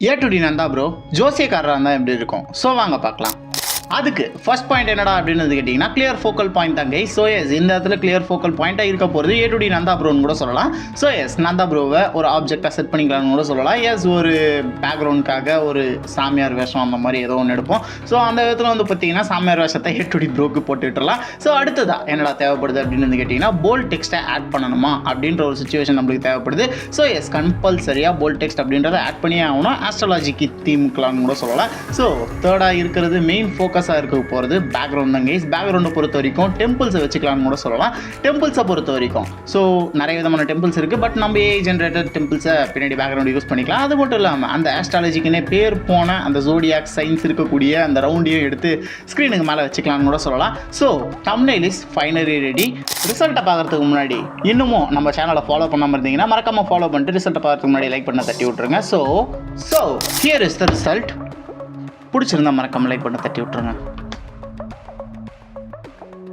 ஏ two D Nandha bro ஜோசியக்காரராக இருந்தால் எப்படி இருக்கும்? ஸோ வாங்க பார்க்கலாம். அதுக்கு ஃபர்ஸ்ட் பாயிண்ட் என்னடா அப்படின்னு கேட்டிங்கன்னா கிளியர் ஃபோக்கல் பாயிண்ட் தாங்க. ஸோ எஸ் இந்த இடத்துல கிளியர் ஃபோக்கல் பாயிண்ட்டாக இருக்க போகிறது ஏ டு டி நந்தா ப்ரோன்னு கூட சொல்லலாம். ஸோ எஸ் நந்தா ப்ரோவை ஒரு ஆப்ஜெக்டாக செட் பண்ணிக்கலாம்னு கூட சொல்லலாம். எஸ் ஒரு பேக்ரவுண்டுக்காக ஒரு சாமியார் வேஷம் அந்த மாதிரி ஏதோ ஒன்று எடுப்போம். ஸோ அந்த விதத்தில் பார்த்தீங்கன்னா சாமியார் வேஷத்தை ஏ டு டி ப்ரோக்கு போட்டுவிட்டுலாம். ஸோ அடுத்ததா என்னடா தேவைப்படுது அப்படின்னு கேட்டிங்கன்னா போல்ட் டெக்ஸ்ட்டை ஆட் பண்ணணுமா அப்படின்ற ஒரு சுச்சுவேஷன் நம்மளுக்கு தேவைப்படுது. ஸோ எஸ் கம்பல்சரியாக போல்ட் டெக்ஸ்ட் அப்படின்றத ஆட் பண்ணியே ஆகணும். ஆஸ்ட்ராலஜிக்கு தீமுக்கலாம்னு கூட சொல்லலாம். ஸோ தேர்டாக இருக்கிறது மெயின் ஃபோக்கஸாக இருக்க போகிறது பேக்ரவுண்ட் தான் கைஸ். பேக்ரவுண்டை பொறுத்த வரைக்கும் டெம்பிள்ஸை வச்சுக்கலாம்னு கூட சொல்லலாம். டெம்பிள்ஸை பொறுத்த வரைக்கும் ஸோ நிறைய விதமான டெம்பிள்ஸ் இருக்குது. பட் நம்ம ஏஐ ஜென்ரேட்டட் டெம்பிள்ஸை பின்னாடி பேக்ரவுண்ட் யூஸ் பண்ணிக்கலாம். அது மட்டும் இல்லாமல் அந்த ஆஸ்ட்ராலஜிக்குன்னே பேர் போன அந்த ஜோடியாக் சயின்ஸ் இருக்கக்கூடிய அந்த ரவுண்டையும் எடுத்து ஸ்க்ரீனுக்கு மேலே வச்சுக்கலாம்னு கூட சொல்லலாம். So thumbnail is finally ready. ரிசல்ட்டை பார்க்குறதுக்கு முன்னாடி இன்னமும் நம்ம சேனலை ஃபாலோ பண்ணாமல் இருந்தீங்கன்னா மறக்காமல் ஃபாலோ பண்ணிட்டு ரிசல்ட்டை பார்க்கறதுக்கு முன்னாடி லைக் பண்ண தட்டி விட்ருங்க. So here is the result. பிடிச்சிருந்தா மறக்காமல் லைக் பண்ண தட்டி விட்ருங்க.